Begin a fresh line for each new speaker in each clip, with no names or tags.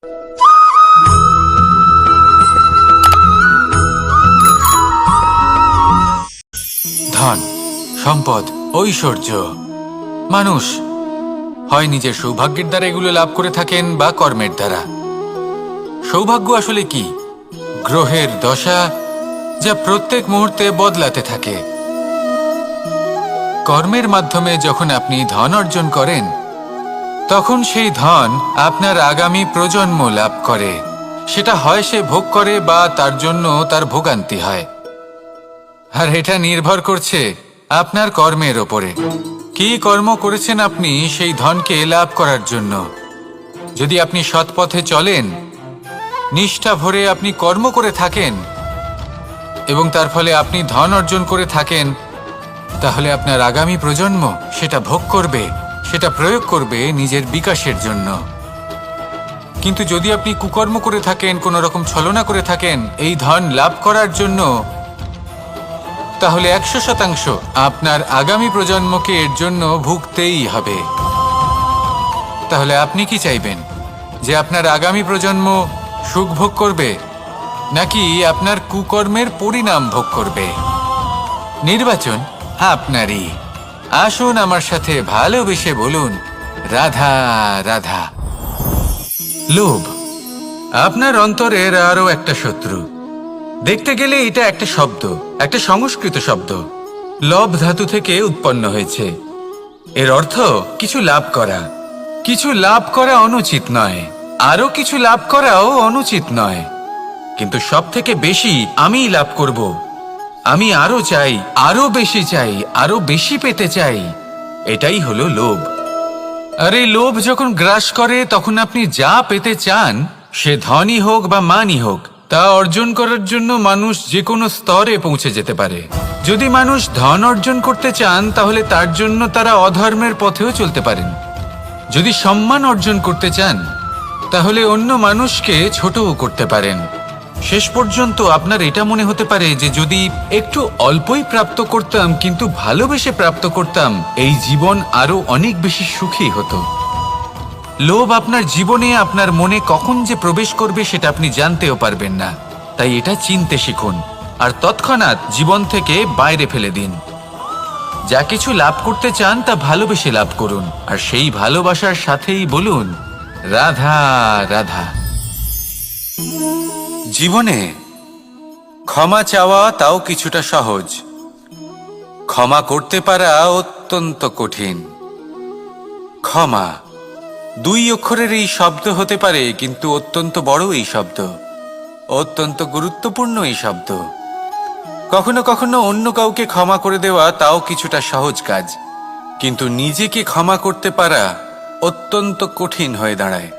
ধন, সম্পদ, ঐশ্বর্য, মানুষ হয় নিজের সৌভাগ্যের দ্বারা এগুলো লাভ করে থাকেন বা কর্মের দ্বারা। সৌভাগ্য আসলে কি? গ্রহের দশা যা প্রত্যেক মুহূর্তে বদলাতে থাকে। কর্মের মাধ্যমে যখন আপনি ধন অর্জন করেন, তখন সেই ধন আপনার আগামী প্রজন্ম লাভ করে। সেটা হয় সে ভোগ করে বা তার জন্য তার ভোগান্তি হয়। আর এটা নির্ভর করছে আপনার কর্মের ওপরে। কি কর্ম করেছেন আপনি সেই ধনকে লাভ করার জন্য? যদি আপনি সৎ পথে চলেন, নিষ্ঠা ভরে আপনি কর্ম করে থাকেন এবং তার ফলে আপনি ধন অর্জন করে থাকেন, তাহলে আপনার আগামী প্রজন্ম সেটা ভোগ করবে, সেটা প্রয়োগ করবে নিজের বিকাশের জন্য। কিন্তু যদি আপনি কুকর্ম করে থাকেন, কোনো রকম ছলনা করে থাকেন এই ধন লাভ করার জন্য, তাহলে 100% আপনার আগামী প্রজন্মকে এর জন্য ভুগতেই হবে। তাহলে আপনি কি চাইবেন? যে আপনার আগামী প্রজন্ম সুখ ভোগ করবে, নাকি আপনার কুকর্মের পরিণাম ভোগ করবে? নির্বাচন আপনারই। আসুন আমার সাথে ভালোবেসে বলুন, রাধা রাধা। লোভ আপনার অন্তরের আরো একটা শত্রু। দেখতে গেলে এটা একটা শব্দ, একটা সংস্কৃত শব্দ। লব ধাতু থেকে উৎপন্ন হয়েছে। এর অর্থ কিছু লাভ করা। কিছু লাভ করা অনুচিত নয়, আরো কিছু লাভ করাও অনুচিত নয়, কিন্তু সব থেকে বেশি আমিই লাভ করব, আমি আরো চাই, আরো বেশি চাই, আরো বেশি পেতে চাই, এটাই হলো লোভ। আর এই লোভ যখন গ্রাস করে, তখন আপনি যা পেতে চান, সে ধনই হোক বা মানই হোক, তা অর্জন করার জন্য মানুষ যে কোনো স্তরে পৌঁছে যেতে পারে। যদি মানুষ ধন অর্জন করতে চান, তাহলে তার জন্য তারা অধর্মের পথেও চলতে পারেন। যদি সম্মান অর্জন করতে চান, তাহলে অন্য মানুষকে ছোটও করতে পারেন। শেষ পর্যন্ত আপনার এটা মনে হতে পারে যে যদি একটু অল্পই প্রাপ্ত করতাম, কিন্তু ভালোবেসে প্রাপ্ত করতাম, এই জীবন আরো অনেক বেশি সুখী হতো। লোভ আপনার জীবনে, আপনার মনে কখন যে প্রবেশ করবে সেটা আপনি জানতেও পারবেন না। তাই এটা চিনতে শিখুন আর তৎক্ষণাৎ জীবন থেকে বাইরে ফেলে দিন। যা কিছু লাভ করতে চান তা ভালোবেসে লাভ করুন, আর সেই ভালোবাসার সাথেই বলুন, রাধা রাধা। জীবনে ক্ষমা চাওয়া তাও কিছুটা সহজ, ক্ষমা করতে পারা অত্যন্ত কঠিন। ক্ষমা 2 অক্ষরের এই শব্দ হতে পারে, কিন্তু অত্যন্ত বড় এই শব্দ, অত্যন্ত গুরুত্বপূর্ণ এই শব্দ। কখনো কখনো অন্য কাউকে ক্ষমা করে দেওয়া তাও কিছুটা সহজ কাজ, কিন্তু নিজেকে ক্ষমা করতে পারা অত্যন্ত কঠিন হয়ে দাঁড়ায়।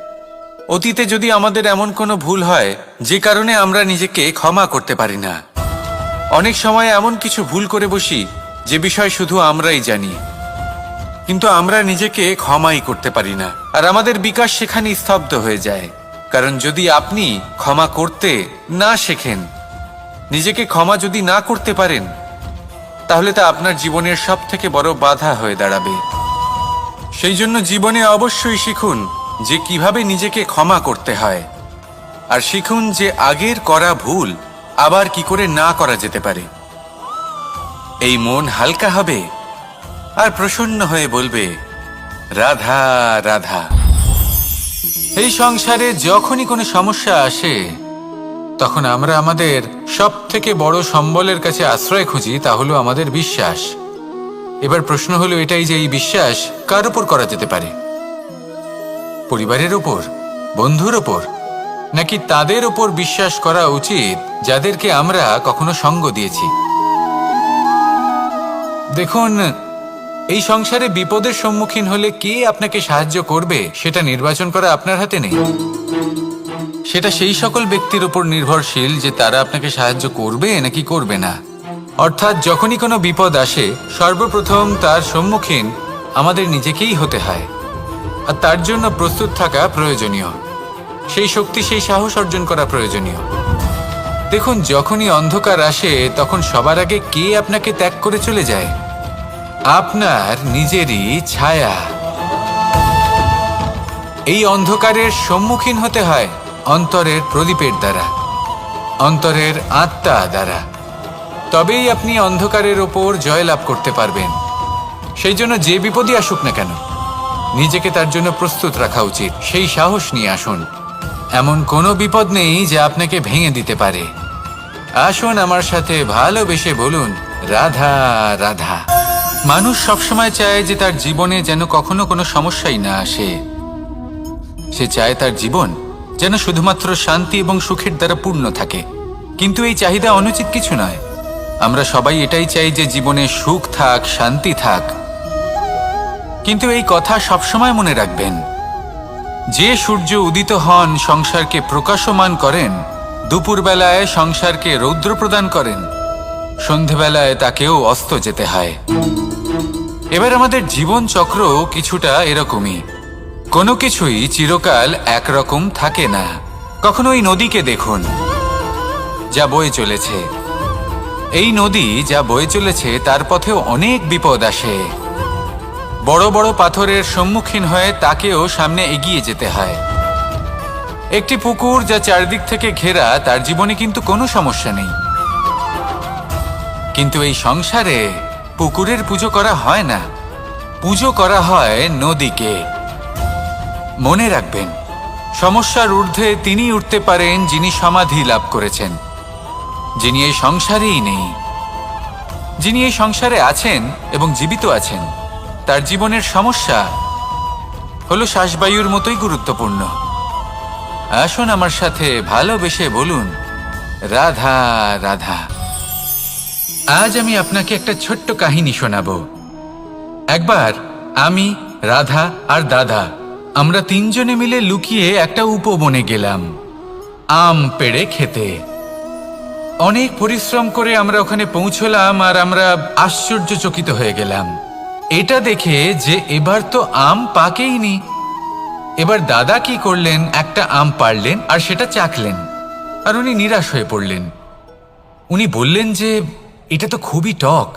অতীতে যদি আমাদের এমন কোনো ভুল হয় যে কারণে আমরা নিজেকে ক্ষমা করতে পারি না, অনেক সময় এমন কিছু ভুল করে বসি যে বিষয় শুধু আমরাই জানি, কিন্তু আমরা নিজেকে ক্ষমাই করতে পারি না, আর আমাদের বিকাশ সেখানে স্তব্ধ হয়ে যায়। কারণ যদি আপনি ক্ষমা করতে না শেখেন, নিজেকে ক্ষমা যদি না করতে পারেন, তাহলে তা আপনার জীবনের সবথেকে বড় বাধা হয়ে দাঁড়াবে। সেই জন্য জীবনে অবশ্যই শিখুন যে কিভাবে নিজেকে ক্ষমা করতে হয়, আর শিখুন যে আগের করা ভুল আবার কি করে না করা যেতে পারে। এই মন হালকা হবে আর প্রসন্ন হয়ে বলবে, রাধা রাধা। এই সংসারে যখনই কোনো সমস্যা আসে, তখন আমরা আমাদের সব থেকে বড় সম্বলের কাছে আশ্রয় খুঁজি, তা হলো আমাদের বিশ্বাস। এবার প্রশ্ন হলো এটাই যে এই বিশ্বাস কার উপর করা যেতে পারে? পরিবারের ওপর, বন্ধুর ওপর, নাকি তাদের ওপর বিশ্বাস করা উচিত যাদেরকে আমরা কখনো সঙ্গ দিয়েছি? দেখুন, এই সংসারে বিপদের সম্মুখীন হলে কে আপনাকে সাহায্য করবে সেটা নির্বাচন করা আপনার হাতে নেই। সেটা সেই সকল ব্যক্তির উপর নির্ভরশীল যে তারা আপনাকে সাহায্য করবে নাকি করবে না। অর্থাৎ যখনই কোনো বিপদ আসে, সর্বপ্রথম তার সম্মুখীন আমাদের নিজেকেই হতে হয়, আর তার জন্য প্রস্তুত থাকা প্রয়োজনীয়। সেই শক্তি, সেই সাহস অর্জন করা প্রয়োজনীয়। দেখুন, যখনই অন্ধকার আসে, তখন সবার আগে কে আপনাকে ত্যাগ করে চলে যায়? আপনার নিজেরই ছায়া। এই অন্ধকারের সম্মুখীন হতে হয় অন্তরের প্রদীপের দ্বারা, অন্তরের আত্মা দ্বারা। তবেই আপনি অন্ধকারের ওপর জয়লাভ করতে পারবেন। সেই জন্য যে বিপদই আসুক না কেন, নিজেকে তার জন্য প্রস্তুত রাখা উচিত। সেই সাহস নিয়ে আসুন। এমন কোনো বিপদ নেই যা আপনাকে ভেঙে দিতে পারে। আসুন আমার সাথে ভালোবেসে বলুন, রাধা রাধা। মানুষ সবসময় চায় যে তার জীবনে যেন কখনো কোনো সমস্যাই না আসে। সে চায় তার জীবন যেন শুধুমাত্র শান্তি এবং সুখের দ্বারা পূর্ণ থাকে। কিন্তু এই চাহিদা অনুচিত কিছু নয়। আমরা সবাই এটাই চাই যে জীবনে সুখ থাক, শান্তি থাক। কিন্তু এই কথা সবসময় মনে রাখবেন, যে সূর্য উদিত হন সংসারকে প্রকাশমান করেন, দুপুরবেলায় সংসারকে রৌদ্র প্রদান করেন, সন্ধেবেলায় তাকেও অস্ত যেতে হয়। এবার আমাদের জীবন চক্র কিছুটা এরকমই। কোনো কিছুই চিরকাল একরকম থাকে না। কখনো এই নদীকে দেখুন যা বয়ে চলেছে। এই নদী যা বয়ে চলেছে তার পথেও অনেক বিপদ আসে। বড় বড় পাথরের সম্মুখীন হয়ে তাকেও সামনে এগিয়ে যেতে হয়। একটি পুকুর যা চারদিক থেকে ঘেরা, তার জীবনে কিন্তু কোনো সমস্যা নেই। কিন্তু এই সংসারে পুকুরের পুজো করা হয় না, পুজো করা হয় নদীকে। মনে রাখবেন, সমস্যার ঊর্ধ্বে তিনি উঠতে পারেন যিনি সমাধি লাভ করেছেন, যিনি এই সংসারেই নেই। যিনি এই সংসারে আছেন এবং জীবিত আছেন, তার জীবনের সমস্যা হলো শ্বাসবায়ুর মতোই গুরুত্বপূর্ণ। আসুন আমার সাথে ভালোবেসে বলুন, রাধা রাধা। আজ আমি আপনাকে একটা ছোট্ট কাহিনী শোনাবো। একবার আমি, রাধা আর দাদা, আমরা তিনজনে মিলে লুকিয়ে একটা উপবনে গেলাম আম পেড়ে খেতে। অনেক পরিশ্রম করে আমরা ওখানে পৌঁছলাম আর আমরা আশ্চর্যচকিত হয়ে গেলাম এটা দেখে যে এবার তো আম পাকেইনি। এবার দাদা কি করলেন, একটা আম পাড়লেন আর সেটা চাখলেন, আর উনি নিরাশ হয়ে পড়লেন। উনি বললেন যে এটা তো খুবই টক।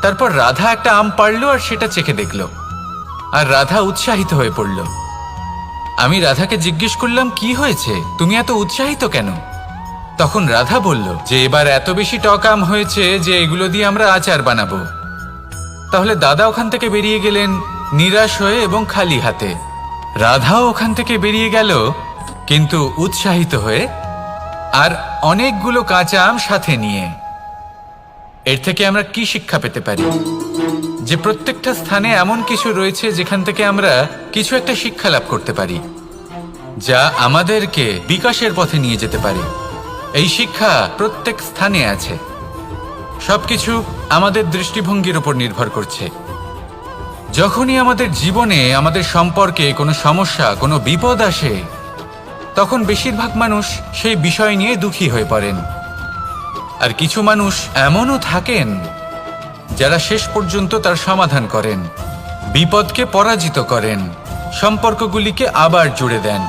তারপর রাধা একটা আম পাড়ল আর সেটা চেখে দেখল, আর রাধা উৎসাহিত হয়ে পড়ল। আমি রাধাকে জিজ্ঞেস করলাম, কি হয়েছে, তুমি এত উৎসাহিত কেন? তখন রাধা বলল যে এবার এত বেশি টক আম হয়েছে যে এগুলো দিয়ে আমরা আচার বানাবো। তাহলে দাদা ওখান থেকে বেরিয়ে গেলেন নিরাশ হয়ে এবং খালি হাতে। রাধাও ওখান থেকে বেরিয়ে গেল কিন্তু উৎসাহিত হয়ে, আর অনেকগুলো কাঁচা আম সাথে নিয়ে। এর থেকে আমরা কি শিক্ষা পেতে পারি? যে প্রত্যেকটা স্থানে এমন কিছু রয়েছে যেখান থেকে আমরা কিছু একটা শিক্ষা লাভ করতে পারি, যা আমাদেরকে বিকাশের পথে নিয়ে যেতে পারে। এই শিক্ষা প্রত্যেক স্থানে আছে। সবকিছু আমাদের দৃষ্টিভঙ্গির উপর নির্ভর করছে। যখনই আমাদের জীবনে, আমাদের সম্পর্কে কোনো সমস্যা, কোনো বিপদ আসে, তখন বেশিরভাগ মানুষ সেই বিষয় নিয়ে দুঃখী হয়ে পড়েন। আর কিছু মানুষ এমনও থাকেন যারা শেষ পর্যন্ত তার সমাধান করেন, বিপদকে পরাজিত করেন, সম্পর্কগুলিকে আবার জুড়ে দেন।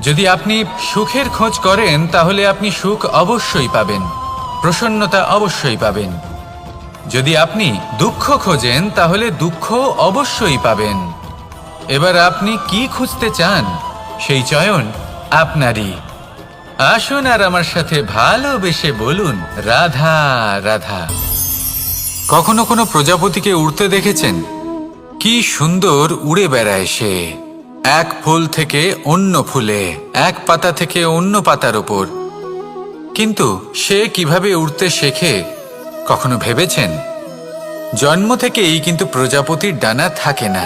যদি আপনি সুখের খোঁজ করেন তাহলে আপনি সুখ অবশ্যই পাবেন, প্রসন্নতা অবশ্যই পাবেন। যদি আপনি দুঃখ খোঁজেন তাহলে দুঃখ অবশ্যই পাবেন। এবার আপনি কি খুঁজতে চান, সেই চয়ন আপনারই। আসুন আর আমার সাথে ভালোবেসে বলুন, রাধা রাধা। কখনো কোনো প্রজাপতিকে উড়তে দেখেছেন? কি সুন্দর উড়ে বেড়ায় সে, এক ফুল থেকে অন্য ফুলে, এক পাতা থেকে অন্য পাতার ওপর। কিন্তু সে কিভাবে উড়তে শেখে কখনো ভেবেছেন? জন্ম থেকেই কিন্তু প্রজাপতির ডানা থাকে না।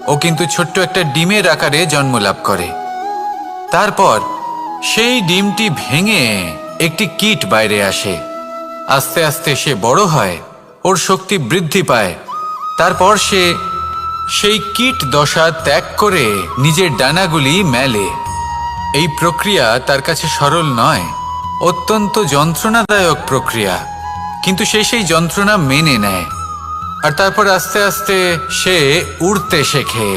ও কিন্তু ছোট্ট একটা ডিমের আকারে জন্ম লাভ করে। তারপর সেই ডিমটি ভেঙে একটি কীট বাইরে আসে। আস্তে আস্তে সে বড় হয়, ওর শক্তি বৃদ্ধি পায়। তারপর সে সেই কীট দশা ত্যাগ করে নিজের ডানাগুলি মেলে। এই প্রক্রিয়া তার কাছে সরল নয়, অত্যন্ত যন্ত্রণাদায়ক প্রক্রিয়া, কিন্তু সে সেই যন্ত্রণা মেনে নেয়। আর তারপর আস্তে আস্তে সে উড়তে শেখে।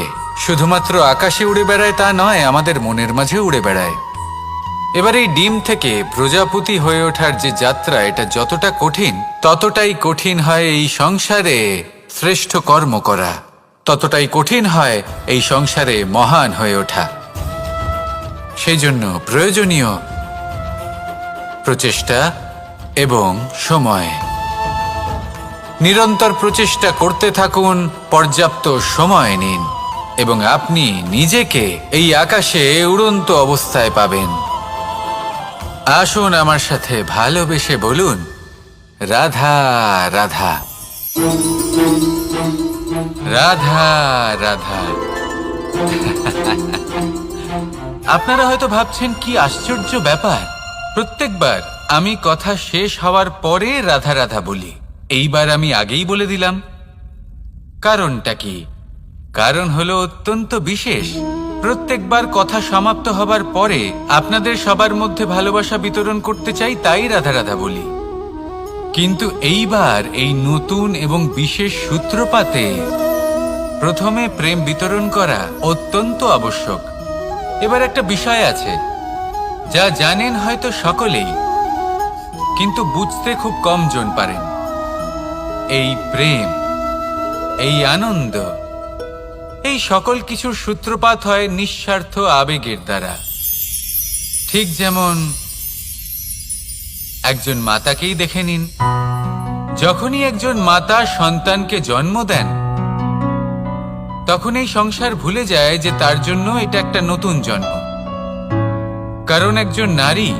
শুধুমাত্র আকাশে উড়ে বেড়ায় তা নয়, আমাদের মনের মাঝে উড়ে বেড়ায়। এবার এই ডিম থেকে প্রজাপতি হয়ে ওঠার যে যাত্রা, এটা যতটা কঠিন ততটাই কঠিন হয় এই সংসারে শ্রেষ্ঠ কর্ম করা। ততটাই কঠিন হয় এই সংসারে মহান হয়ে ওঠা। সেই জন্য প্রয়োজনীয় প্রচেষ্টা এবং সময়। নিরন্তর প্রচেষ্টা করতে থাকুন, পর্যাপ্ত সময় নিন এবং আপনি নিজেকে এই আকাশে উড়ন্ত অবস্থায় পাবেন। আসুন আমার সাথে ভালোবেসে বলুন, রাধা রাধা, রাধা রাধা। আপনারা হয়তো ভাবছেন কি আশ্চর্য ব্যাপার, প্রত্যেকবার আমি কথা শেষ হওয়ার পরে রাধা রাধা বলি। এইবার আমি আগেই বলে দিলাম। কারণটা কি? কারণ হলো অত্যন্ত বিশেষ। প্রত্যেকবার কথা সমাপ্ত হবার পরে আপনাদের সবার মধ্যে ভালোবাসা বিতরণ করতে চাই, তাই রাধা রাধা বলি। কিন্তু এইবার এই নতুন এবং বিশেষ সূত্রপাতে প্রথমে প্রেম বিতরণ করা অত্যন্ত আবশ্যক। এবার একটা বিষয় আছে যা জানেন হয়তো সকলেই, কিন্তু বুঝতে খুব কম জন পারেন। এই প্রেম, এই আনন্দ, এই সকল কিছুর সূত্রপাত হয় নিঃস্বার্থ আবেগের দ্বারা। ঠিক যেমন একজন মাতাকেই দেখে নিন। যখনই একজন মাতা সন্তানকে জন্ম দেন, তখন এই সংসার ভুলে যায় যে তার জন্য এটা একটা নতুন জন্ম। কারণ একজন নারী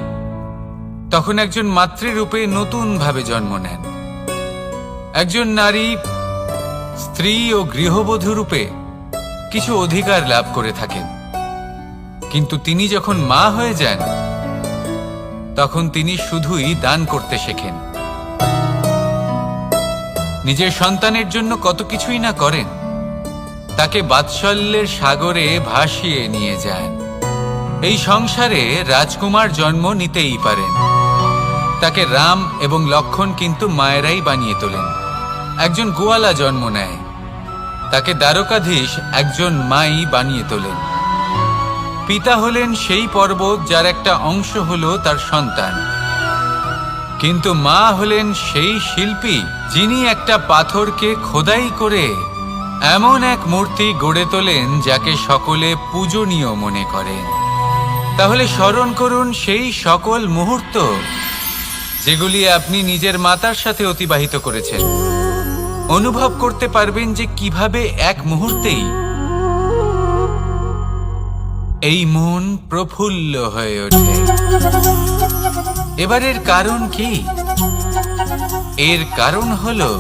তখন একজন মাতৃরূপে নতুনভাবে জন্ম নেন। একজন নারী স্ত্রী ও গৃহবধূ রূপে কিছু অধিকার লাভ করে থাকেন, কিন্তু তিনি যখন মা হয়ে যান তখন তিনি শুধুই দান করতে শেখেন। নিজের সন্তানের জন্য কত কিছুই না করেন, তাকে বাৎসল্যের সাগরে ভাসিয়ে নিয়ে যান। এই সংসারে রাজকুমার জন্ম নিতেই পারেন, তাকে রাম এবং লক্ষণ কিন্তু মায়েরাই বানিয়ে তোলেন। একজন গোয়ালা জন্ম নেয়, তাকে দ্বারকাধীশ একজন মাই বানিয়ে তোলেন। পিতা হলেন সেই পর্বত যার একটা অংশ হলো তার সন্তান, কিন্তু মা হলেন সেই শিল্পী যিনি একটা পাথরকে খোদাই করে এমন এক মূর্তি গড়ে তোলেন যাকে সকলে পূজনীয় মনে করেন। তাহলে স্মরণ করুন সেই সকল মুহূর্ত যেগুলি আপনি নিজের মাতার সাথে অতিবাহিত করেছেন। অনুভব করতে পারবেন যে কিভাবে এক মুহূর্তেই এই মন প্রফুল্ল হয়ে ওঠে। এবার এর কারণ কি? এর কারণ হলো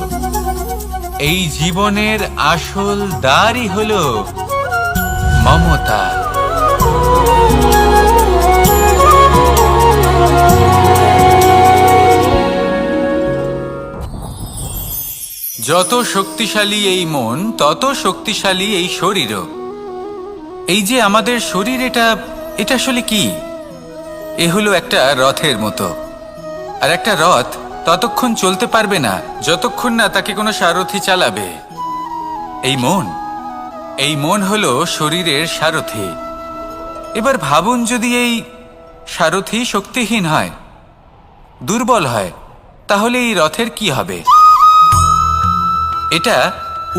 এই জীবনের আসল দ্বারই হলো মমতা। যত শক্তিশালী এই মন, তত শক্তিশালী এই শরীরও। এই যে আমাদের শরীর, এটা আসলে কি? এ হলো একটা রথের মতো। আর একটা রথ ততক্ষণ চলতে পারবে না যতক্ষণ না তাকে কোনো সারথি চালাবে। এই মন হলো শরীরের সারথি। এবার ভাবুন, যদি এই সারথি শক্তিহীন হয়, দুর্বল হয়, তাহলে এই রথের কি হবে? এটা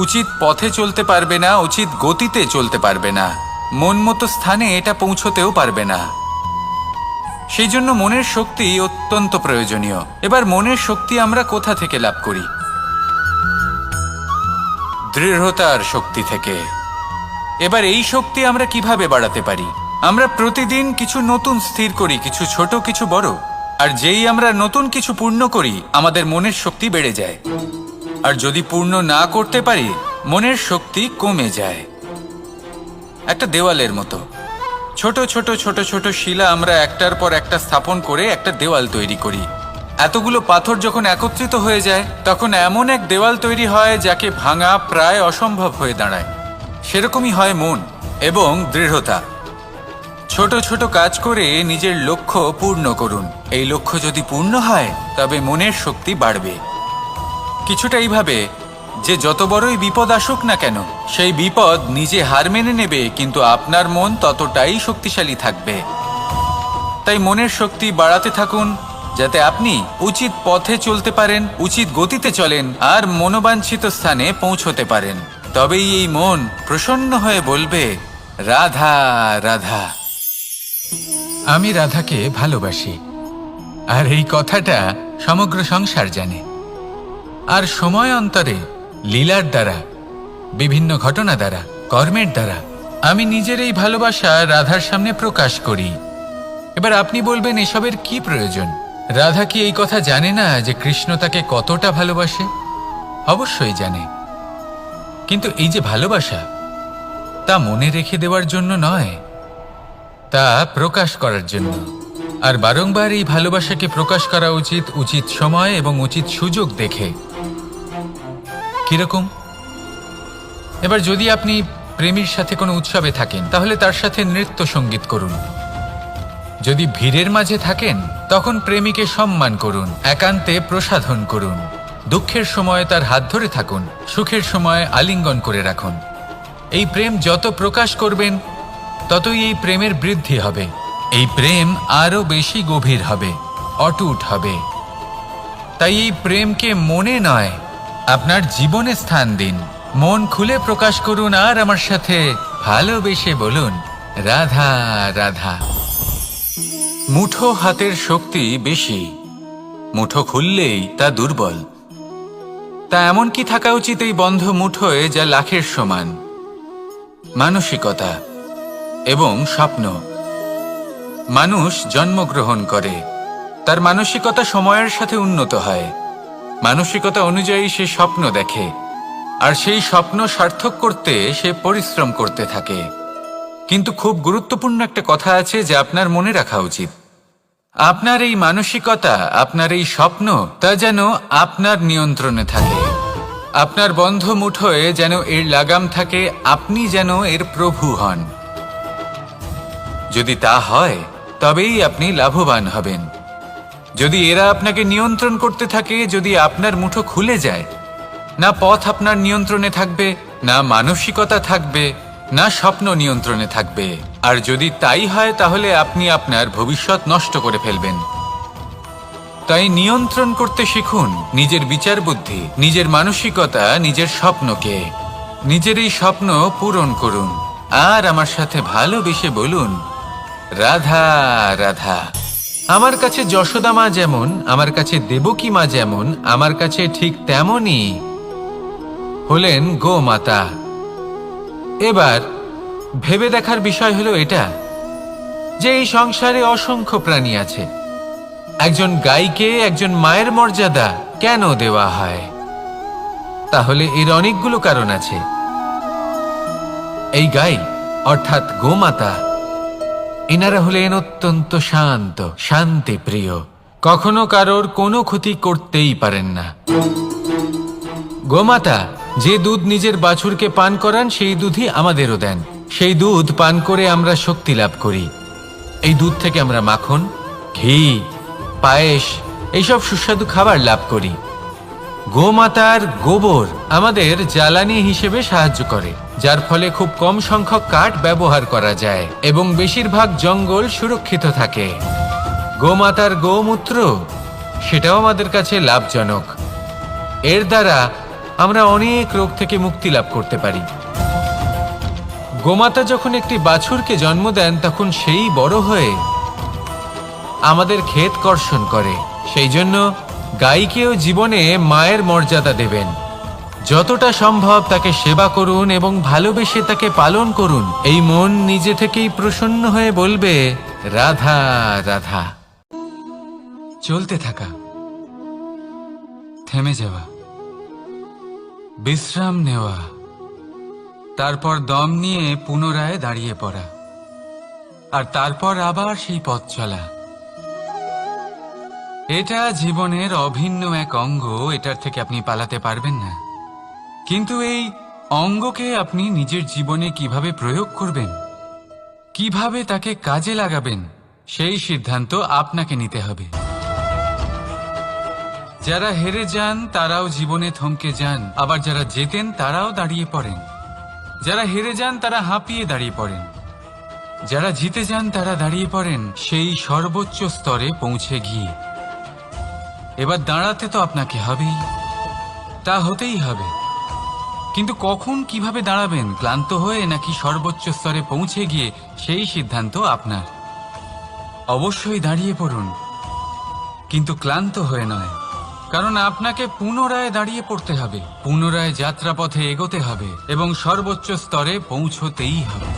উচিত পথে চলতে পারবে না, উচিত গতিতে চলতে পারবে না, মন মতো স্থানে এটা পৌঁছতেও পারবে না। সেই জন্য মনের শক্তি অত্যন্ত প্রয়োজনীয়। এবার মনের শক্তি আমরা কোথা থেকে লাভ করি? দৃঢ়তার শক্তি থেকে। এবার এই শক্তি আমরা কিভাবে বাড়াতে পারি? আমরা প্রতিদিন কিছু নতুন স্থির করি, কিছু ছোট কিছু বড়। আর যেই আমরা নতুন কিছু পূর্ণ করি, আমাদের মনের শক্তি বেড়ে যায়। আর যদি পূর্ণ না করতে পারি, মনের শক্তি কমে যায়। একটা দেওয়ালের মতো ছোট ছোট ছোট ছোট শিলা আমরা একটার পর একটা স্থাপন করে একটা দেওয়াল তৈরি করি। এতগুলো পাথর যখন একত্রিত হয়ে যায়, তখন এমন এক দেওয়াল তৈরি হয় যাকে ভাঙা প্রায় অসম্ভব হয়ে দাঁড়ায়। সেরকমই হয় মন এবং দৃঢ়তা। ছোট ছোট কাজ করে নিজের লক্ষ্য পূর্ণ করুন। এই লক্ষ্য যদি পূর্ণ হয়, তবে মনের শক্তি বাড়বে। কিছুটা এইভাবে যে যত বড়ই বিপদ আসুক না কেন, সেই বিপদ নিজে হার মেনে নেবে, কিন্তু আপনার মন ততটাই শক্তিশালী থাকবে। তাই মনের শক্তি বাড়াতে থাকুন, যাতে আপনি উচিত পথে চলতে পারেন, উচিত গতিতে চলেন আর মনোবাঞ্ছিত স্থানে পৌঁছতে পারেন। তবেই এই মন প্রসন্ন হয়ে বলবে, রাধা রাধা। আমি রাধাকে ভালোবাসি, আর এই কথাটা সমগ্র সংসার জানে। আর সময় অন্তরে লীলার দ্বারা, বিভিন্ন ঘটনা দ্বারা, কর্মের দ্বারা আমি নিজের এই ভালোবাসা রাধার সামনে প্রকাশ করি। এবার আপনি বলবেন, এসবের কি প্রয়োজন? রাধা কি এই কথা জানে না যে কৃষ্ণ তাকে কতটা ভালোবাসে? অবশ্যই জানে, কিন্তু এই যে ভালোবাসা, তা মনে রেখে দেওয়ার জন্য নয়, তা প্রকাশ করার জন্য। আর বারংবার এই ভালোবাসাকে প্রকাশ করা উচিত, উচিত সময় এবং উচিত সুযোগ দেখে। কিরকম? এবার যদি আপনি প্রেমীর সাথে কোনো উৎসবে থাকেন, তাহলে তার সাথে নৃত্য সঙ্গীত করুন। যদি ভিড়ের মাঝে থাকেন, তখন প্রেমীকে সম্মান করুন, একান্তে প্রসাধন করুন। দুঃখের সময় তার হাত ধরে থাকুন, সুখের সময় আলিঙ্গন করে রাখুন। এই প্রেম যত প্রকাশ করবেন, ততই এই প্রেমের বৃদ্ধি হবে। এই প্রেম আরো বেশি গভীর হবে, অটুট হবে। তাই এই প্রেমকে মনে নয়, আপনার জীবনে স্থান দিন। মন খুলে প্রকাশ করুন, আর আমার সাথে ভালোবেসে বলুন, রাধা রাধা। মুঠো হাতের শক্তি বেশি, মুঠো খুললেই তা দুর্বল। তা এমন কি থাকা উচিত এই বন্ধ মুঠোয়, যা লাখের সমান? মানসিকতা এবং স্বপ্ন। মানুষ জন্মগ্রহণ করে, তার মানসিকতা সময়ের সাথে উন্নত হয়। মানসিকতা অনুযায়ী সে স্বপ্ন দেখে, আর সেই স্বপ্ন সার্থক করতে সে পরিশ্রম করতে থাকে। কিন্তু খুব গুরুত্বপূর্ণ একটা কথা আছে যা আপনার মনে রাখা উচিত। আপনার এই মানসিকতা, আপনার এই স্বপ্ন, তা যেন আপনার নিয়ন্ত্রণে থাকে। আপনার বন্ধ মুঠোয় যেন এর লাগাম থাকে, আপনি যেন এর প্রভু হন। যদি তা হয়, তবেই আপনি লাভবান হবেন। যদি এরা আপনাকে নিয়ন্ত্রণ করতে থাকে, যদি আপনার মুঠো খুলে যায়, না পথ আপনার নিয়ন্ত্রণে থাকবে, না মানসিকতা থাকবে, না স্বপ্ন নিয়ন্ত্রণে থাকবে। আর যদি তাই হয়, তাহলে আপনি আপনার ভবিষ্যৎ নষ্ট করে ফেলবেন। তাই নিয়ন্ত্রণ করতে শিখুন নিজের বিচার বুদ্ধি, নিজের মানসিকতা, নিজের স্বপ্নকে। নিজের এই স্বপ্ন পূরণ করুন, আর আমার সাথে ভালোবেসে বলুন, রাধা রাধা। আমার কাছে যশোদা মা যেমন, আমার কাছে দেবকী মা যেমন, আমার কাছে ঠিক তেমনই হলেন গোমাতা। এবার ভেবে দেখার বিষয় হলো এটা, যে এই সংসারে অসংখ্য প্রাণী আছে। একজন গাইকে একজন মায়ের মর্যাদা কেন দেওয়া হয়? তাহলে এর অনেকগুলো কারণ আছে। এই গাই অর্থাৎ গোমাতা, এনারা হলেন অত্যন্ত শান্ত, শান্তিপ্রিয়, কখনো কারোর কোনো ক্ষতি করতেই পারেন না। গোমাতা যে দুধ নিজের বাছুরকে পান করান, সেই দুধই আমাদেরও দেন। সেই দুধ পান করে আমরা শক্তি লাভ করি। এই দুধ থেকে আমরা মাখন, ঘি, পায়েস, এইসব সুস্বাদু খাবার লাভ করি। গোমাতার গোবর আমাদের জ্বালানি হিসেবে সাহায্য করে, যার ফলে খুব কম সংখ্যক কাঠ ব্যবহার করা যায় এবং বেশিরভাগ জঙ্গল সুরক্ষিত থাকে। গোমাতার গোমূত্র, সেটাও আমাদের কাছে লাভজনক। এর দ্বারা আমরা অনেক রোগ থেকে মুক্তি লাভ করতে পারি। গোমাতা যখন একটি বাছুরকে জন্ম দেন, তখন সেই বড় হয়ে আমাদের ক্ষেত কর্ষণ করে। সেই জন্য গাইকেও জীবনে মায়ের মর্যাদা দেবেন। যতটা সম্ভব তাকে সেবা করুন এবং ভালোবেসে তাকে পালন করুন। এই মন নিজে থেকেই প্রসন্ন হয়ে বলবে, রাধা রাধা। চলতে থাকা, থেমে যাওয়া, বিশ্রাম নেওয়া, তারপর দম নিয়ে পুনরায় দাঁড়িয়ে পড়া, আর তারপর আবার সেই পথ চলা। এটা জীবনের অভিন্ন এক অঙ্গ, এটার থেকে আপনি পালাতে পারবেন না। কিন্তু এই অঙ্গকে আপনি নিজের জীবনে কিভাবে প্রয়োগ করবেন, কিভাবে তাকে কাজে লাগাবেন, সেই সিদ্ধান্ত আপনাকে নিতে হবে। যারা হেরে যান তারাও জীবনে থমকে যান, আবার যারা জেতেন তারাও দাঁড়িয়ে পড়েন। যারা হেরে যান তারা হাঁপিয়ে দাঁড়িয়ে পড়েন, যারা জিতে যান তারা দাঁড়িয়ে পড়েন সেই সর্বোচ্চ স্তরে পৌঁছে গিয়ে। এবার দাঁড়াতে তো আপনাকে হবেই, তা হতেই হবে। কিন্তু কখন কিভাবে দাঁড়াবেন, ক্লান্ত হয়ে নাকি সর্বোচ্চ স্তরে পৌঁছে গিয়ে, সেই সিদ্ধান্ত আপনার। অবশ্যই দাঁড়িয়ে পড়ুন, কিন্তু ক্লান্ত হয়ে নয়, কারণ আপনাকে পুনরায় দাঁড়িয়ে পড়তে হবে, পুনরায় যাত্রাপথে এগোতে হবে এবং সর্বোচ্চ স্তরে পৌঁছতেই হবে।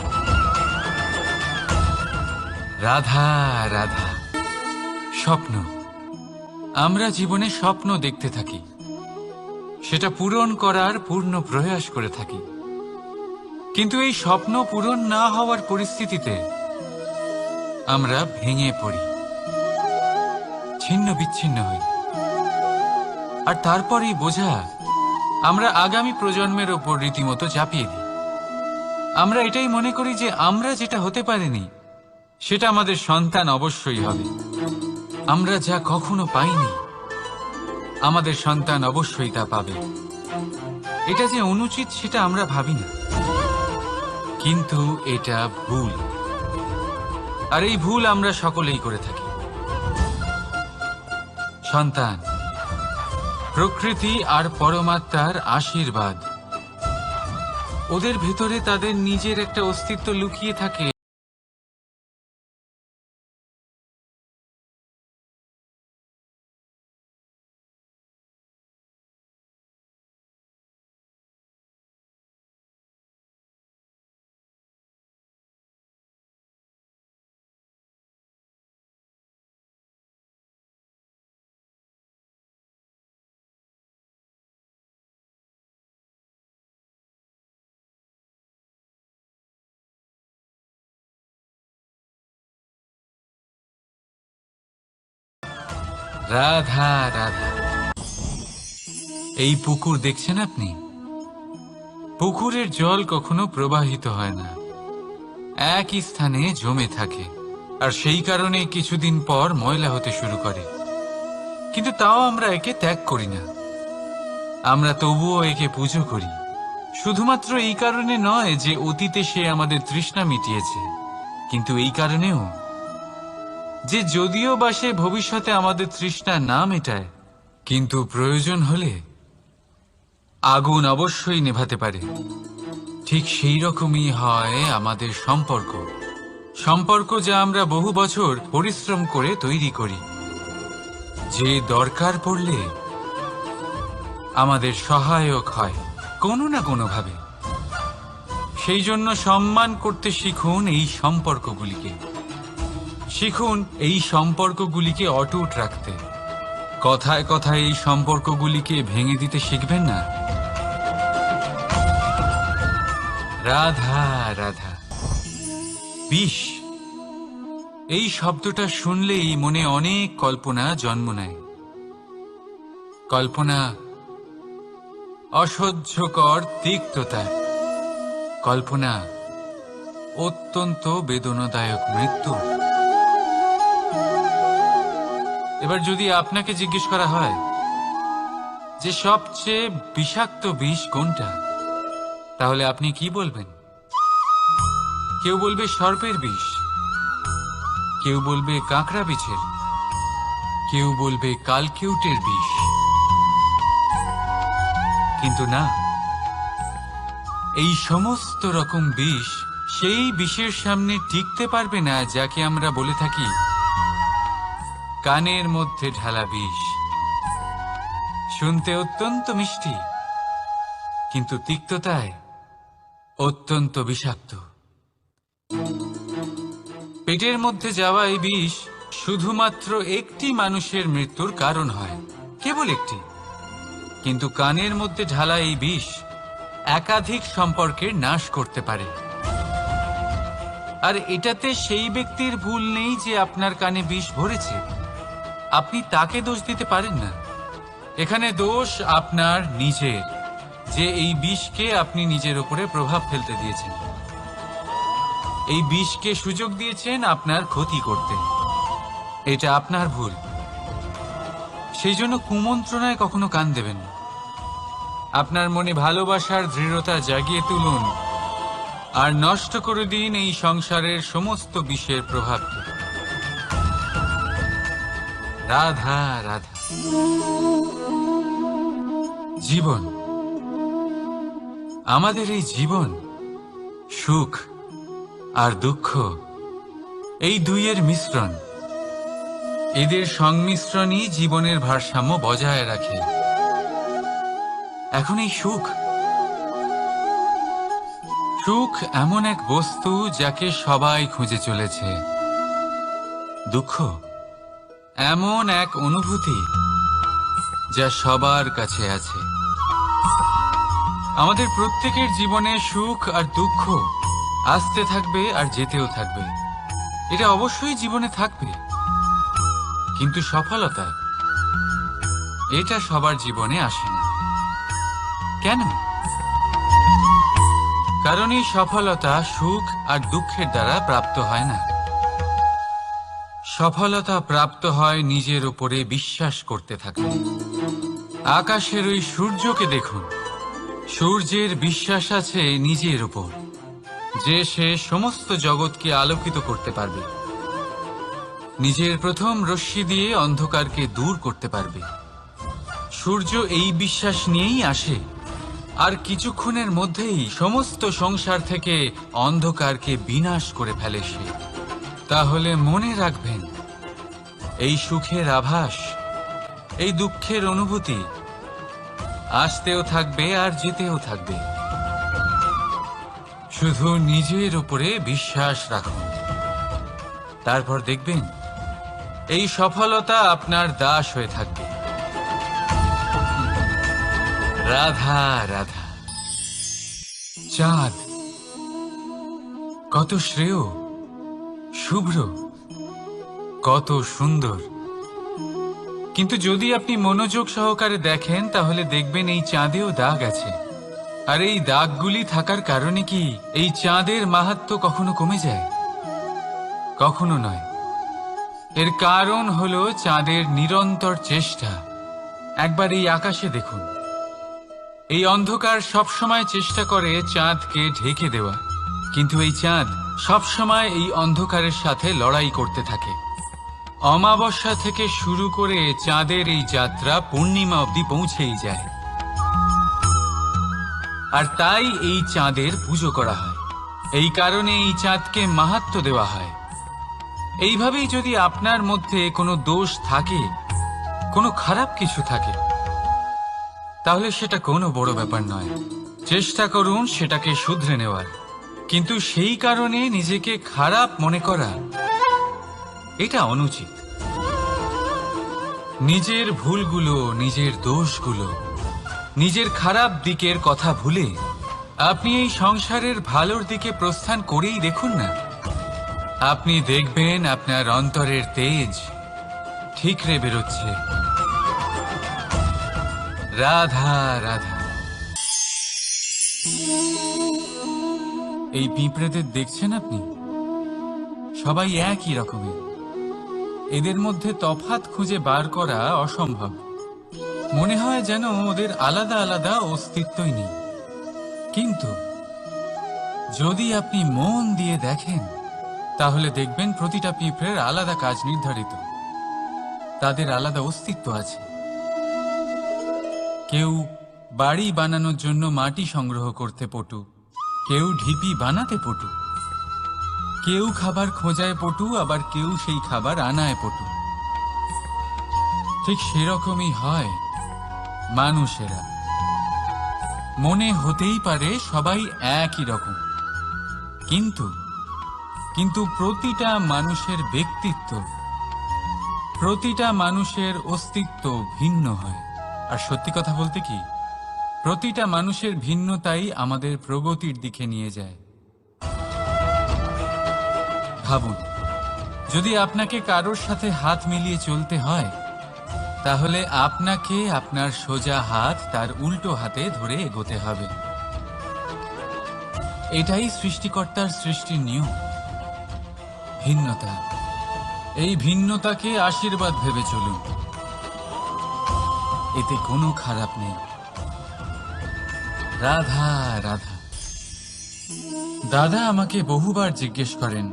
রাধা রাধা। স্বপ্ন, আমরা জীবনে স্বপ্ন দেখতে থাকি, সেটা পূরণ করার পূর্ণ প্রয়াস করে থাকি, কিন্তু এই স্বপ্ন পূরণ না হওয়ার পরিস্থিতিতে আমরা ভেঙে পড়ি, ছিন্ন বিচ্ছিন্ন হই, আর তারপরেই বোঝা আমরা আগামী প্রজন্মের ওপর রীতিমতো চাপিয়ে দিই। আমরা এটাই মনে করি যে আমরা যেটা হতে পারিনি সেটা আমাদের সন্তান অবশ্যই হবে, আমরা যা কখনো পাইনি আমাদের সন্তান অবশ্যই তা পাবে। এটা যে অনুচিত সেটা আমরা ভাবি না, কিন্তু এটা ভুল, আর এই ভুল আমরা সকলেই করে থাকি। সন্তান প্রকৃতি আর পরমাত্মার আশীর্বাদ, ওদের ভেতরে তাদের নিজের একটা অস্তিত্ব লুকিয়ে থাকে। রাধা রাধা। এই পুকুর দেখছেন আপনি, পুকুরের জল কখনো প্রবাহিত হয় না, একই স্থানে জমে থাকে, আর সেই কারণে কিছুদিন পর ময়লা হতে শুরু করে, কিন্তু তাও আমরা একে ত্যাগ করি না, আমরা তবুও একে পুজো করি। শুধুমাত্র এই কারণে নয় যে অতীতে সে আমাদের তৃষ্ণা মিটিয়েছে, কিন্তু এই কারণেও যে যদিও বা সে ভবিষ্যতে আমাদের তৃষ্ণা না মেটায়, কিন্তু প্রয়োজন হলে আগুন অবশ্যই নেভাতে পারে। ঠিক সেই রকমই হয় আমাদের সম্পর্ক, সম্পর্ক যা আমরা বহু বছর পরিশ্রম করে তৈরি করি, যে দরকার পড়লে আমাদের সহায়ক হয় কোনো না কোনোভাবে। সেই জন্য সম্মান করতে শিখুন এই সম্পর্কগুলিকে, শিখুন এই সম্পর্কগুলিকে অটুট রাখতে। কথায় কথায় এই সম্পর্কগুলিকে ভেঙে দিতে শিখবেন না। রাধা রাধা। বিষ, এই শব্দটা শুনলেই মনে অনেক কল্পনা জন্ম নেয়। কল্পনা অসহ্যকর তিক্ততা, কল্পনা অত্যন্ত বেদনাদায়ক মৃত্যু। এবার যদি আপনাকে জিজ্ঞেস করা হয় যে সবচেয়ে বিষাক্ত বিষ কোনটা, তাহলে আপনি কি বলবেন? কেউ বলবে সর্পের বিষ, কেউ বলবে কাঁকড়া বিছের, কেউ বলবে কালকিউটের বিষ, কিন্তু না, এই সমস্ত রকম বিষ সেই বিষের সামনে টিকতে পারবে না যাকে আমরা বলে থাকি কানের মধ্যে ঢালা বিষ। শুনতে অত্যন্ত মিষ্টি, কিন্তু তিক্ততায় অত্যন্ত বিষাক্ত। পেটের মধ্যে যাওয়া এই বিষ শুধুমাত্র একটি মানুষের মৃত্যুর কারণ হয়, কেবল একটি, কিন্তু কানের মধ্যে ঢালা এই বিষ একাধিক সম্পর্কের নাশ করতে পারে। আর এটাতে সেই ব্যক্তির ভুল নেই যে আপনার কানে বিষ ভরেছে, আপনি তাকে দোষ দিতে পারেন না। এখানে দোষ আপনার নিজের, যে এই বিষকে আপনি নিজের উপরে প্রভাব ফেলতে দিয়েছেন, এই বিষকে সুযোগ দিয়েছেন আপনার ক্ষতি করতে। এটা আপনার ভুল। সেই জন্য কুমন্ত্রণায় কখনো কান দেবেন না। আপনার মনে ভালোবাসার দৃঢ়তা জাগিয়ে তুলুন আর নষ্ট করে দিন এই সংসারের সমস্ত বিষের প্রভাবকে। রাধা রাধা। জীবন আমাদের এই জীবন, সুখ আর দুঃখ, এই দুইয়ের মিশ্রণ। এদের সংমিশ্রণই জীবনের ভারসাম্য বজায় রাখে। এখন এই সুখ এমন এক বস্তু যাকে সবাই খুঁজে চলেছে। দুঃখ এমন এক অনুভূতি যা সবার কাছে আছে। আমাদের প্রত্যেকের জীবনে সুখ আর দুঃখ আসতে থাকবে আর যেতেও থাকবে। এটা অবশ্যই জীবনে থাকবে, কিন্তু সফলতা এটা সবার জীবনে আসে না। কেন? কারণ এই সফলতা সুখ আর দুঃখের দ্বারা প্রাপ্ত হয় না। সফলতা প্রাপ্ত হয় নিজের উপরে বিশ্বাস করতে থাকলে। আকাশের ওই সূর্যকে দেখুন, সূর্যের বিশ্বাস আছে নিজের উপর যে সে সমস্ত জগৎকে আলোকিত করতে পারবে, নিজের প্রথম রশ্মি দিয়ে অন্ধকারকে দূর করতে পারবে। সূর্য এই বিশ্বাস নিয়েই আসে, আর কিছুক্ষণের মধ্যেই সমস্ত সংসার থেকে অন্ধকারকে বিনাশ করে ফেলে সে। তাহলে মনে রাখবেন, এই সুখের আভাস, এই দুঃখের অনুভূতি আসতেও থাকবে আর যেতেও থাকবে। শুধু নিজের উপরে বিশ্বাস রাখুন, তারপর দেখবেন এই সফলতা আপনার দাস হয়ে থাকবে। রাধা রাধা। চাঁদ কত শ্রেয়, শুভ্র, কত সুন্দর। কিন্তু যদি আপনি মনোযোগ সহকারে দেখেন তাহলে দেখবেন এই চাঁদেও দাগ আছে। আর এই দাগগুলি থাকার কারণে কি এই চাঁদের মাহাত্ম্য কখনো কমে যায়? কখনো নয়। এর কারণ হলো চাঁদের নিরন্তর চেষ্টা। একবার এই আকাশে দেখুন, এই অন্ধকার সবসময় চেষ্টা করে চাঁদকে ঢেকে দেওয়া, কিন্তু এই চাঁদ সবসময় এই অন্ধকারের সাথে লড়াই করতে থাকে। অমাবস্যা থেকে শুরু করে চাঁদের এই যাত্রা পূর্ণিমা অবধি পৌঁছেই যায়। আর তাই এই চাঁদের পুজো করা হয়। এই কারণে এই চাঁদকে মাহাত্ম্য দেওয়া হয়। এইভাবেই যদি আপনার মধ্যে কোনো দোষ থাকে, কোনো খারাপ কিছু থাকে, তাহলে সেটা কোনো বড় ব্যাপার নয়। চেষ্টা করুন সেটাকে শুধরে নেওয়ার। কিন্তু সেই কারণে নিজেকে খারাপ মনে করা, এটা অনুচিত। নিজের ভুলগুলো, নিজের দোষগুলো, নিজের খারাপ দিকের কথা ভুলে আপনি এই সংসারের ভালোর দিকে প্রস্থান করেই দেখুন না। আপনি দেখবেন আপনার অন্তরের তেজ ঠিকরে বেরোচ্ছে। রাধা রাধা। এই পিঁপড়েদের দেখছেন আপনি? সবাই একই রকমের। এদের মধ্যে তফাৎ খুঁজে বার করা অসম্ভব। মনে হয় যেন ওদের আলাদা আলাদা অস্তিত্বই নেই। কিন্তু যদি আপনি মন দিয়ে দেখেন তাহলে দেখবেন প্রতিটা পিঁপড়ের আলাদা কাজ নির্ধারিত। তাদের আলাদা অস্তিত্ব আছে। কেউ বাড়ি বানানোর জন্য মাটি সংগ্রহ করতে পটু, কেউ ঢিপি বানাতে পটু, কেউ খাবার খোঁজায় পটু, আবার কেউ সেই খাবার আনায় পটু। ঠিক সেরকমই হয় মানুষেরা। মনে হতেই পারে সবাই একই রকম, কিন্তু প্রতিটা মানুষের ব্যক্তিত্ব, প্রতিটা মানুষের অস্তিত্ব ভিন্ন হয়। আর সত্যি কথা বলতে কি, প্রতিটা মানুষের ভিন্নতাই আমাদের প্রগতির দিকে নিয়ে যায়। ভাবুন, যদি আপনাকে কারোর সাথে হাত মিলিয়ে চলতে হয়, তাহলে আপনাকে আপনার সোজা হাত তার উল্টো হাতে ধরে এগোতে হবে। এটাই সৃষ্টিকর্তার সৃষ্টির নিয়ম। ভিন্নতা, এই ভিন্নতাকে আশীর্বাদ ভেবে চলুন। এতে কোনো খারাপ নেই। রাধা রাধা। দাদা আমাকে বহুবার জিজ্ঞেস করেন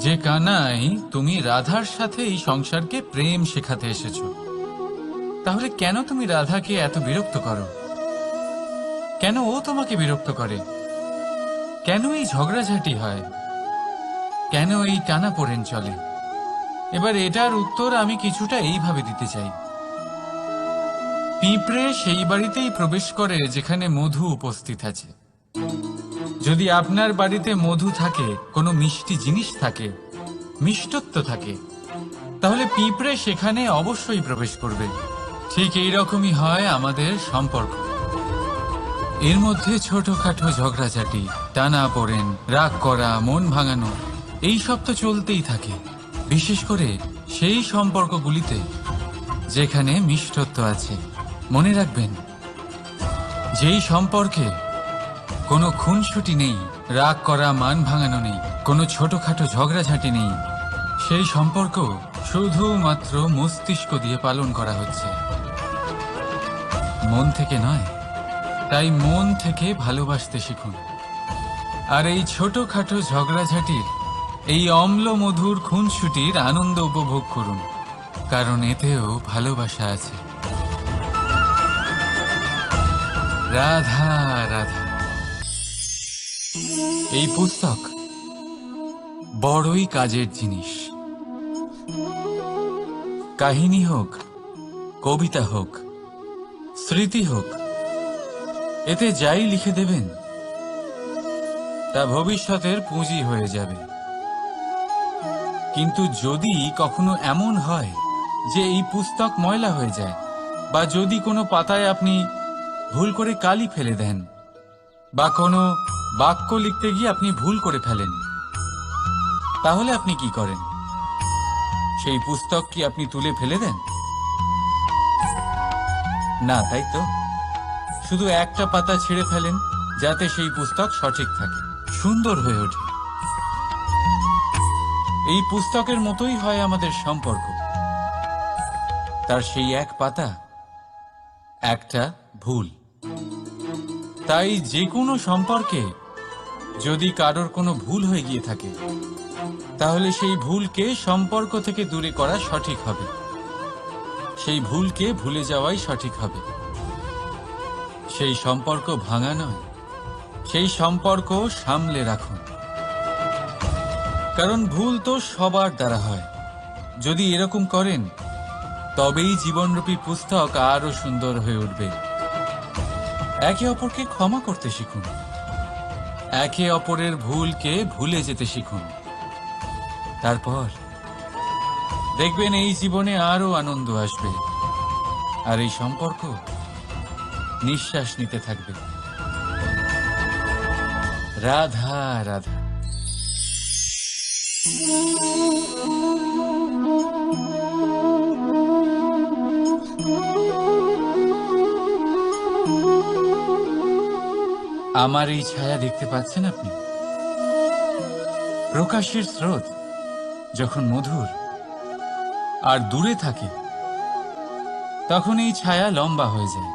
যে কানাই, তুমি রাধার সাথে এই সংসারকে প্রেম শেখাতে এসেছো, তাহলে কেন তুমি রাধাকে এত বিরক্ত করো? কেন ও তোমাকে বিরক্ত করে? কেন এই ঝগড়াঝাটি হয়? কেন এই টানাপোড়েন চলে? এবার এটার উত্তর আমি কিছুটা এইভাবে দিতে চাই। পিঁপড়ে সেই বাড়িতেই প্রবেশ করে যেখানে মধু উপস্থিত আছে। যদি আপনার বাড়িতে মধু থাকে, কোনো মিষ্টি জিনিস থাকে, মিষ্টত্ব থাকে, তাহলে পিঁপড়ে সেখানে অবশ্যই প্রবেশ করবে। ঠিক এইরকমই হয় আমাদের সম্পর্ক। এর মধ্যে ছোটখাটো ঝগড়াঝাটি, টানাপোড়েন, রাগ করা, মন ভাঙানো, এই সব তো চলতেই থাকে। বিশেষ করে সেই সম্পর্কগুলিতে যেখানে মিষ্টত্ব আছে। মনে রাখবেন, যেই সম্পর্কে কোনো খুনসুটি নেই, রাগ করা, মান ভাঙানো নেই, কোনো ছোটখাটো ঝগড়াঝাটি নেই, সেই সম্পর্ক শুধুমাত্র মস্তিষ্ক দিয়ে পালন করা হচ্ছে, মন থেকে নয়। তাই মন থেকে ভালোবাসতে শিখুন। আর এই ছোটখাটো ঝগড়াঝাটির, এই অম্ল মধুর খুনসুটির আনন্দ উপভোগ করুন, কারণ এতেও ভালোবাসা আছে। রাধা রাধা। এই পুস্তক বড়ই কাজের জিনিস। কাহিনী হোক, কবিতা হোক, স্মৃতি হোক, এতে যাই লিখে দেবেন তা ভবিষ্যতের পুঁজি হয়ে যাবে। কিন্তু যদি কখনো এমন হয় যে এই পুস্তক ময়লা হয়ে যায়, বা যদি কোনো পাতায় আপনি ভুল করে কালি ফেলে দেন, বা কোনো বাক্য লিখতে গিয়ে আপনি ভুল করে ফেলেন, তাহলে আপনি কি করেন? সেই পুস্তক কি আপনি তুলে ফেলে দেন? না, তাই তো। শুধু একটা পাতা ছিঁড়ে ফেলেন, যাতে সেই পুস্তক সঠিক থাকে, সুন্দর হয়ে ওঠে। এই পুস্তকের মতোই হয় আমাদের সম্পর্ক। তার সেই এক পাতা, একটা ভুল। তাই যে কোনো সম্পর্কে যদি কারোর কোনো ভুল হয়ে গিয়ে থাকে, তাহলে সেই ভুলকে সম্পর্ক থেকে দূরে করা সঠিক হবে। সেই ভুলকে ভুলে যাওয়াই সঠিক হবে। সেই সম্পর্ক ভাঙা নয়, সেই সম্পর্ক সামলে রাখুন। কারণ ভুল তো সবার দ্বারা হয়। যদি এরকম করেন, তবেই জীবনরূপী পুস্তক আরো সুন্দর হয়ে উঠবে। একে অপরকে ক্ষমা করতে শিখুন। একে অপরের ভুলকে ভুলে যেতে শিখুন। তারপর দেখবেন এই জীবনে আরো আনন্দ আসবে, আর এই সম্পর্ক নিঃশ্বাস নিতে থাকবে। রাধা রাধা। আমার এই ছায়া দেখতে পাচ্ছেন আপনি? প্রকাশের স্রোত যখন মধুর আর দূরে থাকে, তখন এই ছায়া লম্বা হয়ে যায়।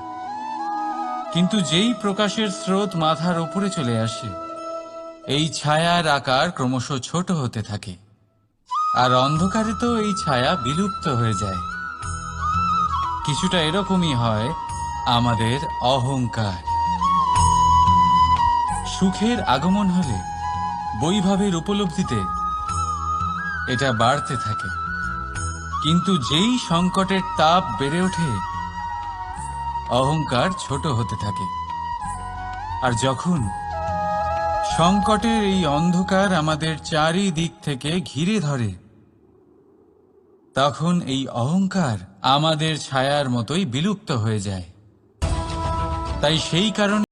কিন্তু যেই প্রকাশের স্রোত মাথার উপরে চলে আসে, এই ছায়ার আকার ক্রমশ ছোট হতে থাকে, আর অন্ধকারে তো এই ছায়া বিলুপ্ত হয়ে যায়। কিছুটা এরকমই হয় আমাদের অহংকার। সুখের আগমন হলে, বৈভবের উপলব্ধিতে এটা বাড়তে থাকে। কিন্তু যেই সংকটের তাপ বেড়ে ওঠে, অহংকার ছোট হতে থাকে। আর যখন সংকটের এই অন্ধকার আমাদের চারিদিক থেকে ঘিরে ধরে, তখন এই অহংকার আমাদের ছায়ার মতোই বিলুপ্ত হয়ে যায়। তাই সেই কারণে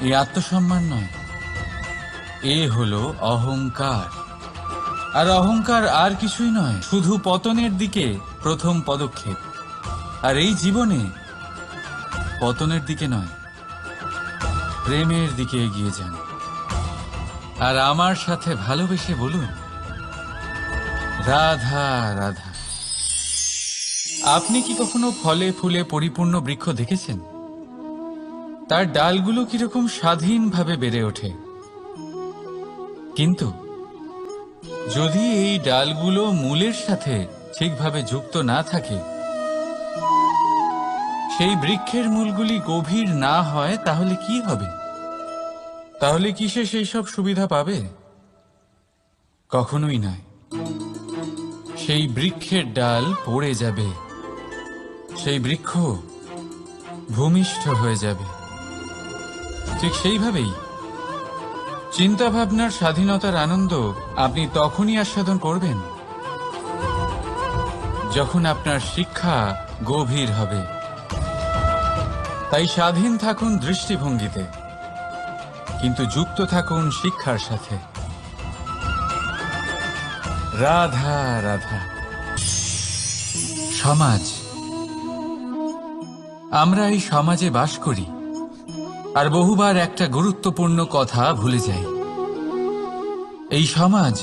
এই আত্মসম্মান নয়, এ হলো অহংকার। আর অহংকার আর কিছুই নয়, শুধু পতনের দিকে প্রথম পদক্ষেপ। আর এই জীবনে পতনের দিকে নয়, প্রেমের দিকে এগিয়ে যান। আর আমার সাথে ভালোবেসে বলুন, রাধা রাধা। আপনি কি কখনো ফলে ফুলে পরিপূর্ণ বৃক্ষ দেখেছেন? তার ডালগুলো কিরকম স্বাধীনভাবে বেড়ে ওঠে, কিন্তু যদি এই ডালগুলো মূলের সাথে ঠিকভাবে যুক্ত না থাকে, সেই বৃক্ষের মূলগুলি গভীর না হয়, তাহলে কি হবে? তাহলে কি সে সেই সব সুবিধা পাবে? কখনোই নয়। সেই বৃক্ষের ডাল পড়ে যাবে, সেই বৃক্ষ ভূমিষ্ঠ হয়ে যাবে। ঠিক সেইভাবেই চিন্তা ভাবনার স্বাধীনতার আনন্দ আপনি তখনই আস্বাদন করবেন যখন আপনার শিক্ষা গভীর হবে। তাই স্বাধীন থাকুন দৃষ্টিভঙ্গিতে, কিন্তু যুক্ত থাকুন শিক্ষার সাথে। রাধা রাধা। সমাজ, আমরা এই সমাজে বাস করি আর বহুবার একটা গুরুত্বপূর্ণ কথা ভুলে যাই। এই সমাজ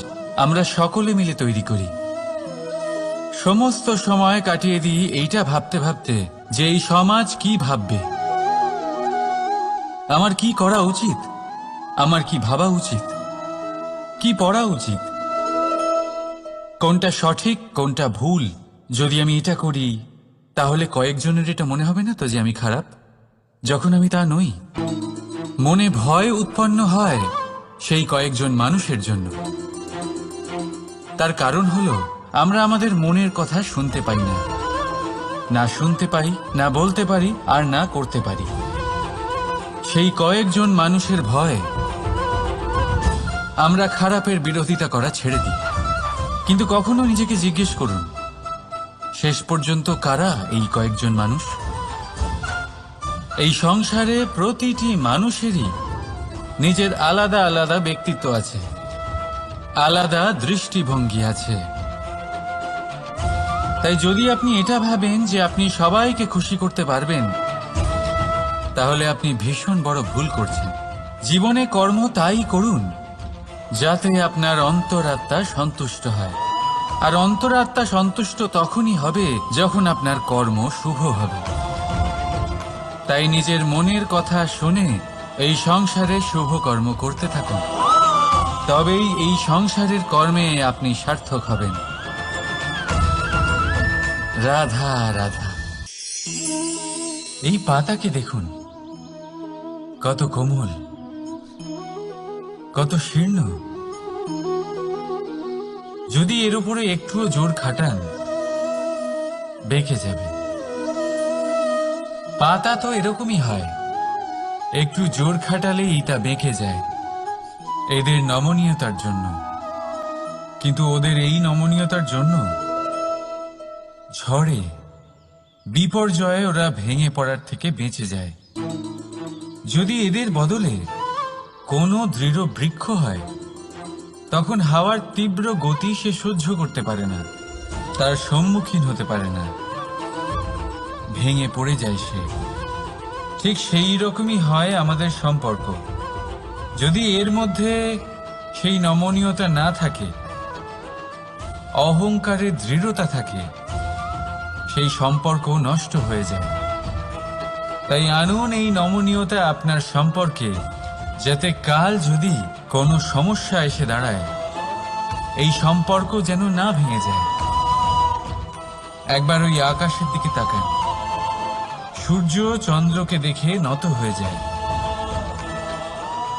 আমরা সকলে মিলে তৈরি করি। সমস্ত সময় কাটিয়ে দিই এইটা ভাবতে ভাবতে যে এই সমাজ কি ভাববে, আমার কি করা উচিত, আমার কি ভাবা উচিত, কি পড়া উচিত, কোনটা সঠিক কোনটা ভুল। যদি আমি এটা করি তাহলে কয়েকজনের এটা মনে হবে না তো যে আমি খারাপ, যখন আমি তা নই। মনে ভয় উৎপন্ন হয় সেই কয়েকজন মানুষের জন্য। তার কারণ হলো আমরা আমাদের মনের কথা শুনতে পাই না, না শুনতে পাই, না বলতে পারি, আর না করতে পারি। সেই কয়েকজন মানুষের ভয় আমরা খারাপের বিরোধিতা করা ছেড়ে দিই। কিন্তু কখনো নিজেকে জিজ্ঞেস করুন, শেষ পর্যন্ত কারা এই কয়েকজন মানুষ? এই সংসারে প্রতিটি মানুষেরই নিজের আলাদা আলাদা ব্যক্তিত্ব আছে, আলাদা দৃষ্টিভঙ্গি আছে। তাই যদি আপনি এটা ভাবেন যে আপনি সবাইকে খুশি করতে পারবেন, তাহলে আপনি ভীষণ বড় ভুল করছেন। জীবনে কর্ম তাই করুন যাতে আপনার অন্তরাত্মা সন্তুষ্ট হয়। আর অন্তরাত্মা সন্তুষ্ট তখনই হবে যখন আপনার কর্ম শুভ হবে। তাই নিজের মনের কথা শুনে এই সংসারে শুভ কর্ম করতে থাকুন, তবেই এই সংসারের কর্মে আপনি সার্থক হবেন। রাধা রাধা। এই পাতাকে দেখুন, কত কোমল, কত শীর্ণ। যদি এর উপরে একটুও জোর খাটান, বেঁকে যাবে। পাতা তো এরকমই হয়, একটু জোর খাটালেই তা বেঁকে যায় এদের নমনীয়তার জন্য। কিন্তু ওদের এই নমনীয়তার জন্য ঝড়ে বিপর্যয়ে ওরা ভেঙে পড়ার থেকে বেঁচে যায়। যদি এদের বদলে কোনো দৃঢ় বৃক্ষ হয়, তখন হাওয়ার তীব্র গতি সে সহ্য করতে পারে না, তার সম্মুখীন হতে পারে না, ভেঙে পড়ে যায় সে। ঠিক সেই রকমই হয় আমাদের সম্পর্ক। যদি এর মধ্যে সেই নমনীয়তা না থাকে, অহংকারের দৃঢ়তা থাকে, সেই সম্পর্ক নষ্ট হয়ে যায়। তাই আনুন এই নমনীয়তা আপনার সম্পর্কে, যাতে কাল যদি কোনো সমস্যা এসে দাঁড়ায়, এই সম্পর্ক যেন না ভেঙে যায়। একবার ওই আকাশের দিকে তাকান, সূর্য চন্দ্রকে দেখে নত হয়ে যায়।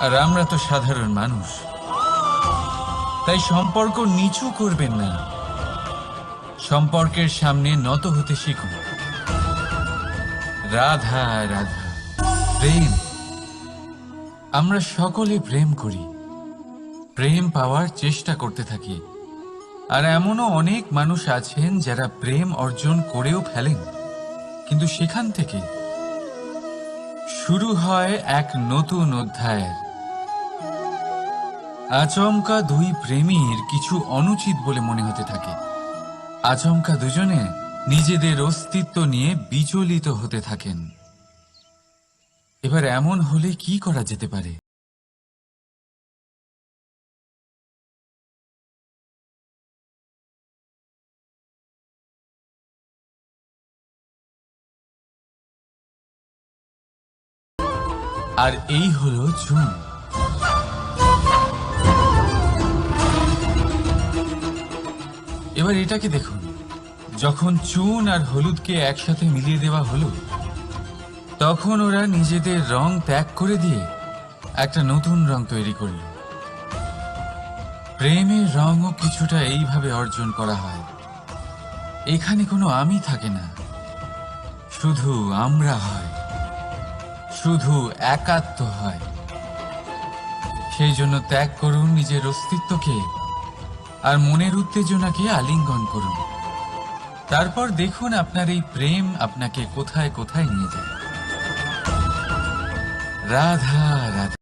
আর আমরা তো সাধারণ মানুষ, তাই সম্পর্ক নিচু করবেন না, সম্পর্কের সামনে নত হতে শিখুন। রাধা রাধা। প্রেম, আমরা সকলে প্রেম করি, প্রেম পাওয়ার চেষ্টা করতে থাকি। আর এমনও অনেক মানুষ আছেন যারা প্রেম অর্জন করেও ফেলেন, কিন্তু সেখান থেকে শুরু হয় এক নতুন অধ্যায়ের। আচমকা দুই প্রেমীর কিছু অনুচিত বলে মনে হতে থাকে। আচমকা দুজনে নিজেদের অস্তিত্ব নিয়ে বিচলিত হতে থাকেন। এবার এমন হলে কি করা যেতে পারে? আর এই হলো চুন। এবার এটাকে দেখুন, যখন চুন আর হলুদকে একসাথে মিলিয়ে দেওয়া হলো, তখন ওরা নিজেদের রং ত্যাগ করে দিয়ে একটা নতুন রং তৈরি করল। প্রেমের রঙও কিছুটা এইভাবে অর্জন করা হয়। এখানে কোনো আমি থাকে না, শুধু আমরা হয়, শুধু একাত্ম হয়। সেই জন্য ত্যাগ করুন নিজের অস্তিত্বকে আর মনের উত্তেজনাকে আলিঙ্গন করুন। তারপর দেখুন আপনার এই প্রেম আপনাকে কোথায় কোথায় নিয়ে যায়। রাধা রাধা।